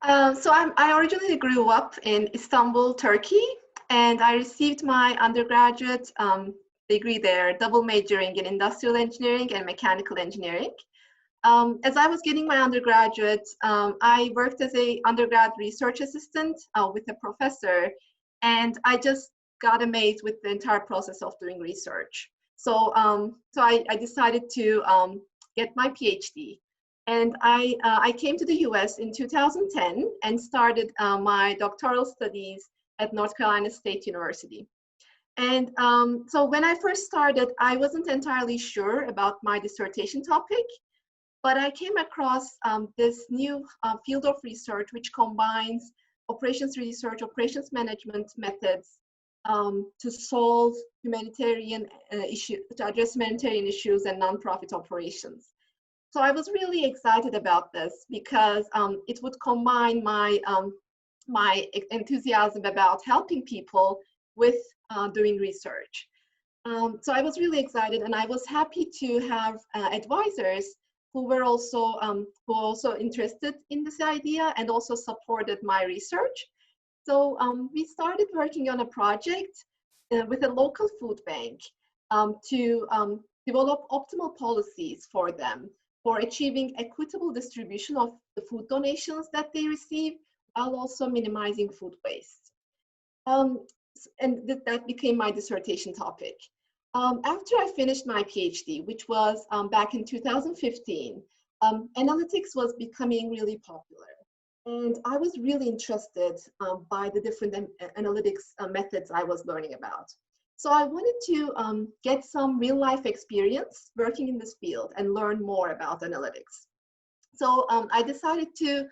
I originally grew up in Istanbul, Turkey, and I received my undergraduate degree there, double majoring in industrial engineering and mechanical engineering. As I was getting my undergraduate, I worked as a undergrad research assistant with a professor, and I just got amazed with the entire process of doing research. So I decided to get my PhD. And I came to the US in 2010 and started my doctoral studies at North Carolina State University. And so when I first started, I wasn't entirely sure about my dissertation topic, but I came across this new field of research which combines operations research, operations management methods to solve humanitarian issues, to address humanitarian issues and nonprofit operations. So I was really excited about this because it would combine my enthusiasm about helping people with doing research. So I was really excited, and I was happy to have advisors who were also interested in this idea and also supported my research. So we started working on a project with a local food bank to develop optimal policies for them for achieving equitable distribution of the food donations that they receive, while also minimizing food waste. And that became my dissertation topic. After I finished my PhD, which was back in 2015, analytics was becoming really popular. And I was really interested by the different analytics methods I was learning about. So I wanted to get some real life experience working in this field and learn more about analytics. So I decided to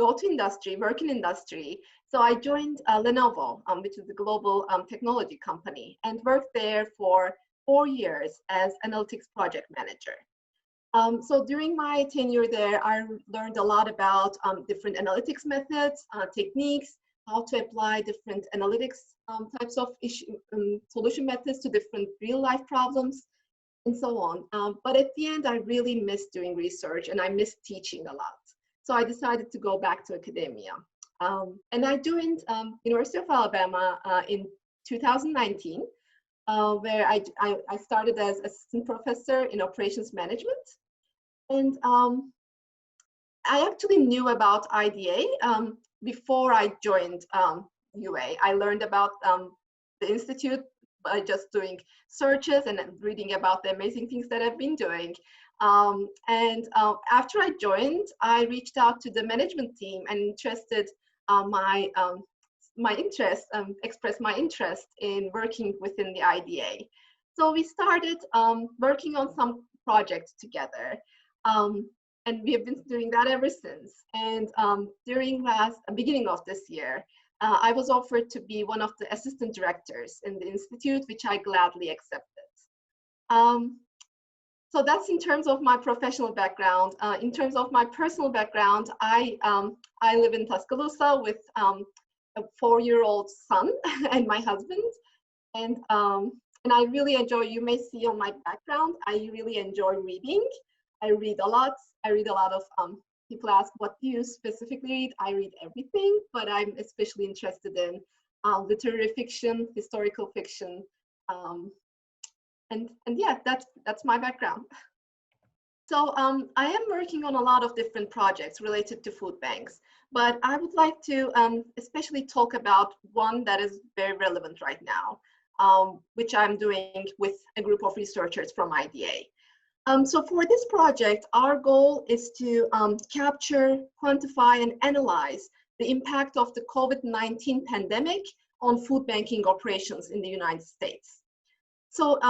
go to industry, work in industry. So I joined Lenovo, which is a global technology company, and worked there for 4 years as analytics project manager. So during my tenure there, I learned a lot about different analytics methods, techniques, how to apply different analytics types of solution methods to different real life problems, and so on. But at the end, I really missed doing research and I missed teaching a lot. So I decided to go back to academia. And I joined University of Alabama in 2019, where I started as assistant professor in operations management. And I actually knew about IDA before I joined UA. I learned about the Institute by just doing searches and reading about the amazing things that I've been doing. After I joined, I reached out to the management team and expressed my interest in working within the IDA. So we started working on some projects together. And we have been doing that ever since. And during beginning of this year, I was offered to be one of the assistant directors in the institute, which I gladly accepted. So that's in terms of my professional background. In terms of my personal background, I live in Tuscaloosa with a 4-year-old son and my husband. And I really enjoy, you may see on my background, I really enjoy reading. I read a lot. I read a lot of, people ask, what do you specifically read? I read everything, but I'm especially interested in literary fiction, historical fiction, and yeah, that's my background. So I am working on a lot of different projects related to food banks, but I would like to especially talk about one that is very relevant right now, which I'm doing with a group of researchers from IDA. So for this project, our goal is to capture, quantify, and analyze the impact of the COVID-19 pandemic on food banking operations in the United States. So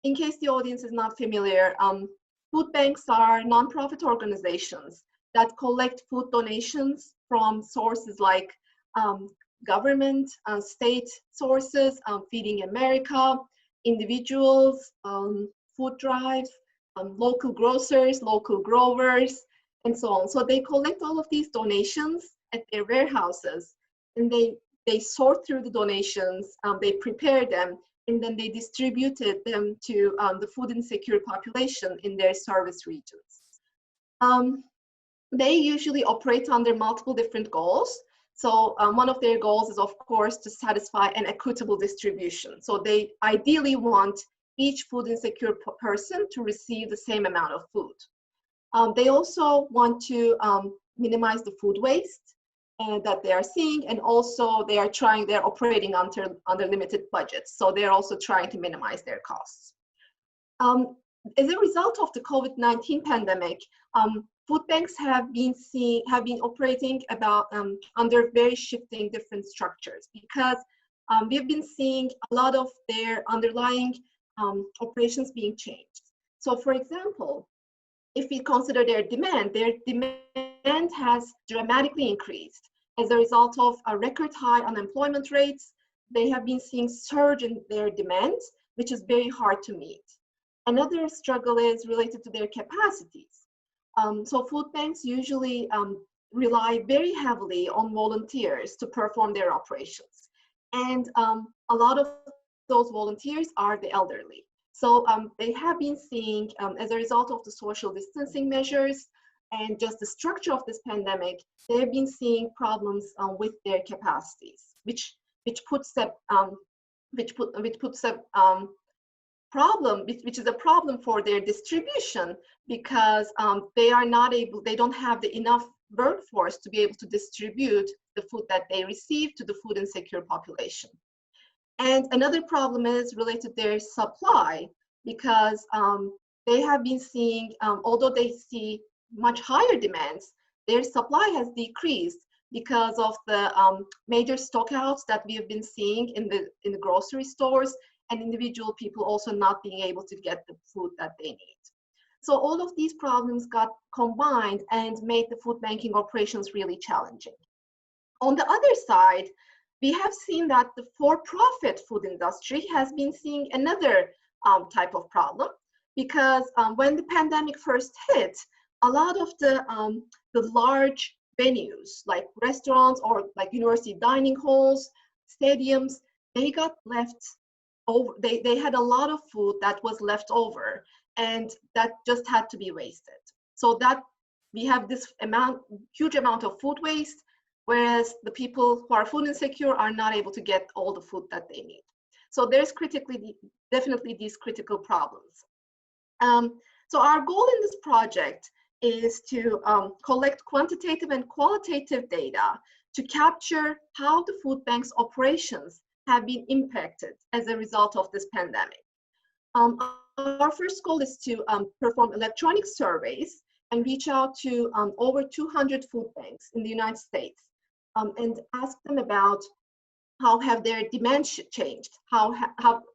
in case the audience is not familiar, food banks are nonprofit organizations that collect food donations from sources like government, state sources, Feeding America, individuals, food drives, local grocers, local growers, and so on. So they collect all of these donations at their warehouses, and they sort through the donations, they prepare them, and then they distributed them to the food insecure population in their service regions. they usually operate under multiple different goals. So one of their goals is, of course, to satisfy an equitable distribution. So they ideally want each food insecure person to receive the same amount of food. They also want to minimize the food waste that they are seeing, and also they're operating under limited budgets. So they're also trying to minimize their costs. As a result of the COVID-19 pandemic, food banks have been operating under very shifting different structures, because we've been seeing a lot of their underlying operations being changed. So for example, if we consider their demand has dramatically increased. As a result of a record high unemployment rates, they have been seeing surge in their demand, which is very hard to meet. Another struggle is related to their capacities. So food banks usually rely very heavily on volunteers to perform their operations. And a lot of those volunteers are the elderly. So they have been seeing, as a result of the social distancing measures and just the structure of this pandemic, they have been seeing problems with their capacities, which puts a problem, which is a problem for their distribution, because they don't have the enough workforce to be able to distribute the food that they receive to the food insecure population. And another problem is related to their supply, because they have been seeing, although they see much higher demands, their supply has decreased because of the major stockouts that we have been seeing in the grocery stores, and individual people also not being able to get the food that they need. So all of these problems got combined and made the food banking operations really challenging. On the other side, we have seen that the for-profit food industry has been seeing another type of problem, because when the pandemic first hit, a lot of the large venues like restaurants or like university dining halls, stadiums, they got left over. They had a lot of food that was left over, and that just had to be wasted. So that we have this huge amount of food waste, whereas the people who are food insecure are not able to get all the food that they need. So there's definitely these critical problems. So our goal in this project is to collect quantitative and qualitative data to capture how the food bank's operations have been impacted as a result of this pandemic. Our first goal is to perform electronic surveys and reach out to over 200 food banks in the United States and ask them about how have their demands changed,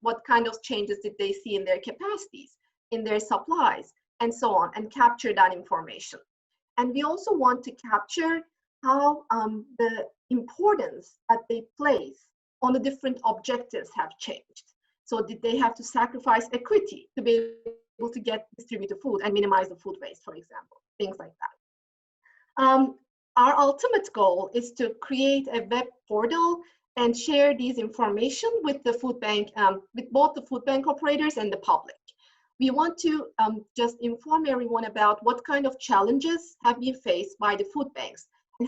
what kind of changes did they see in their capacities, in their supplies, and so on, and capture that information. And we also want to capture how the importance that they place on the different objectives have changed. So did they have to sacrifice equity to be able to get distributed food and minimize the food waste, for example, things like that. Our ultimate goal is to create a web portal and share these information with the food bank, with both the food bank operators and the public. We want to just inform everyone about what kind of challenges have been faced by the food banks and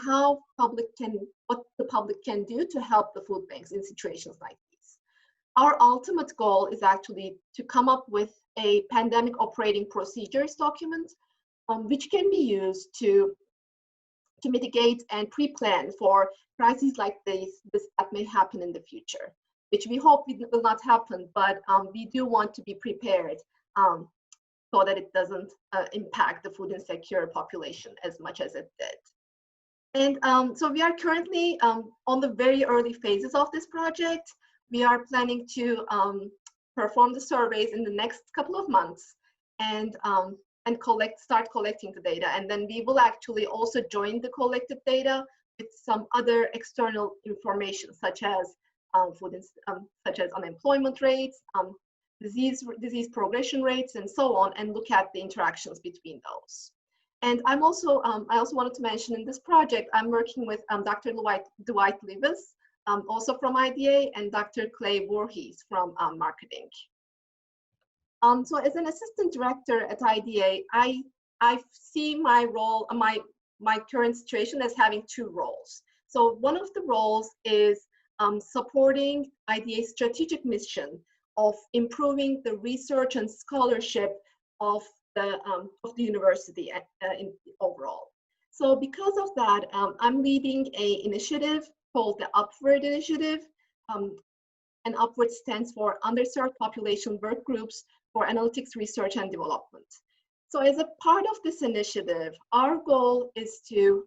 what the public can do to help the food banks in situations like these. Our ultimate goal is actually to come up with a pandemic operating procedures document, which can be used to mitigate and pre-plan for crises like this that may happen in the future, which we hope will not happen, but we do want to be prepared so that it doesn't impact the food insecure population as much as it did. And so we are currently on the very early phases of this project. We are planning to perform the surveys in the next couple of months and start collecting the data. And then we will actually also join the collected data with some other external information, such as unemployment rates, disease progression rates, and so on, and look at the interactions between those. And I also wanted to mention in this project, I'm working with Dr. Dwight Lewis, also from IDA, and Dr. Clay Voorhees from marketing. So as an assistant director at IDA, I see my role, my current situation as having two roles. So one of the roles is supporting IDA's strategic mission of improving the research and scholarship of the university in overall. So because of that, I'm leading an initiative called the Upward Initiative. And Upward stands for Underserved Population Work Groups for Analytics Research and Development. So as a part of this initiative, our goal is to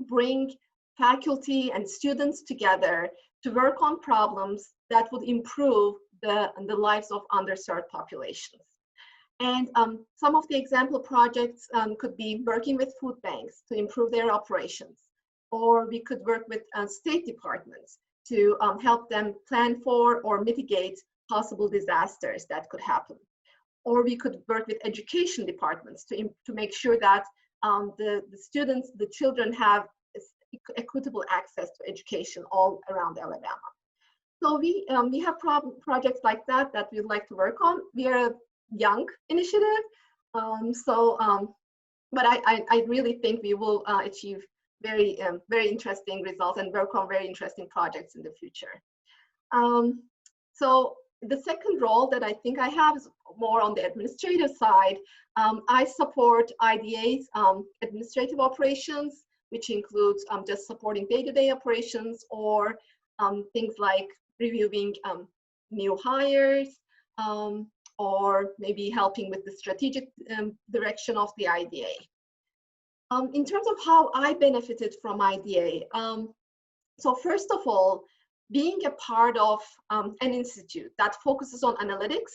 bring faculty and students together to work on problems that would improve the lives of underserved populations. And some of the example projects could be working with food banks to improve their operations, or we could work with state departments to help them plan for or mitigate possible disasters that could happen. Or we could work with education departments to make sure that the students, the children have equitable access to education all around Alabama. So we have projects like that we'd like to work on. We are a young initiative, but I really think we will achieve very interesting results and work on very interesting projects in the future. So the second role that I think I have is more on the administrative side. I support IDA's administrative operations, which includes just supporting day-to-day operations, or things like reviewing new hires, or maybe helping with the strategic direction of the IDA. In terms of how I benefited from IDA, so first of all, being a part of an institute that focuses on analytics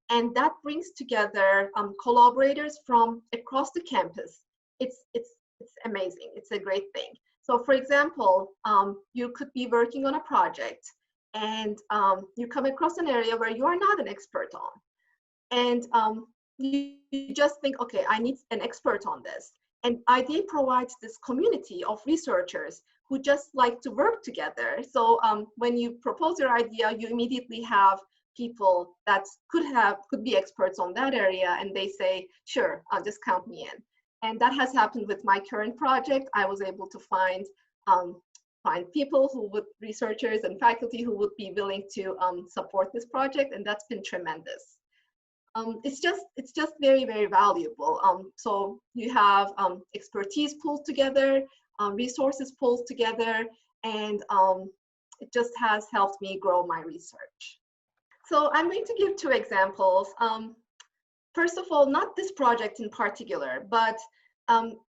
and that brings together collaborators from across the campus, it's amazing. It's a great thing. So for example, you could be working on a project and you come across an area where you are not an expert on. And you just think, okay, I need an expert on this. And IDA provides this community of researchers who just like to work together. So when you propose your idea, you immediately have people that could be experts on that area, and they say, sure, just count me in. And that has happened with my current project. I was able to find people researchers and faculty who would be willing to support this project, and that's been tremendous. It's just very, very valuable. So you have expertise pulled together, resources pulled together, and it just has helped me grow my research. So I'm going to give two examples. First of all, not this project in particular, but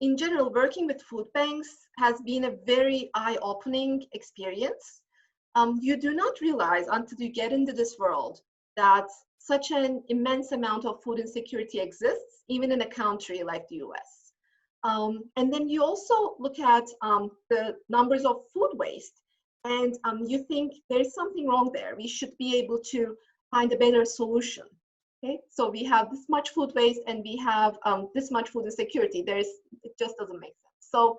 in general, working with food banks has been a very eye-opening experience. You do not realize until you get into this world that such an immense amount of food insecurity exists, even in a country like the US. And then you also look at the numbers of food waste, and you think there's something wrong there. We should be able to find a better solution. Okay, so we have this much food waste and we have this much food insecurity. It just doesn't make sense. So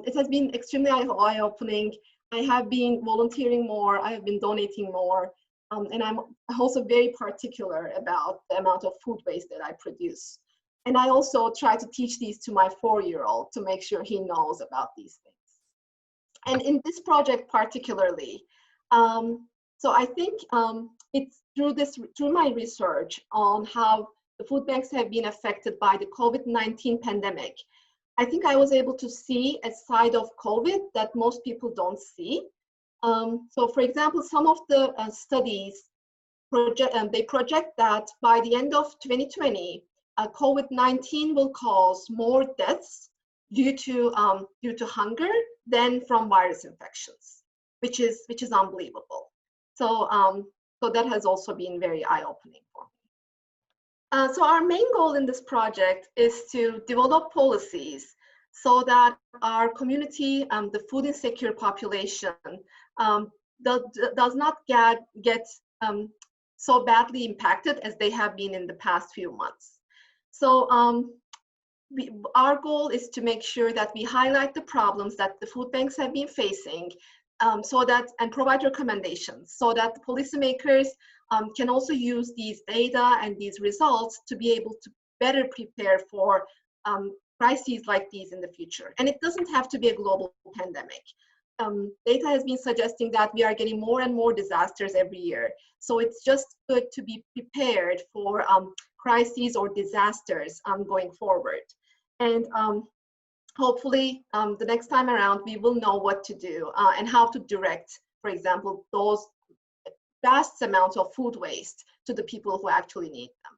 it has been extremely eye-opening. I have been volunteering more. I have been donating more. And I'm also very particular about the amount of food waste that I produce. And I also try to teach these to my 4-year-old to make sure he knows about these things. And in this project particularly, so I think it's through my research on how the food banks have been affected by the COVID-19 pandemic, I think I was able to see a side of COVID that most people don't see. So for example, some of the studies project that by the end of 2020, COVID-19 will cause more deaths due to hunger than from virus infections, which is unbelievable. So that has also been very eye-opening for me. So our main goal in this project is to develop policies so that our community, the food insecure population, does not get so badly impacted as they have been in the past few months. So our goal is to make sure that we highlight the problems that the food banks have been facing, and provide recommendations so that the policymakers can also use these data and these results to be able to better prepare for crises like these in the future. And it doesn't have to be a global pandemic. Data has been suggesting that we are getting more and more disasters every year. So it's just good to be prepared for crises or disasters going forward. And hopefully the next time around, we will know what to do and how to direct, for example, those vast amounts of food waste to the people who actually need them.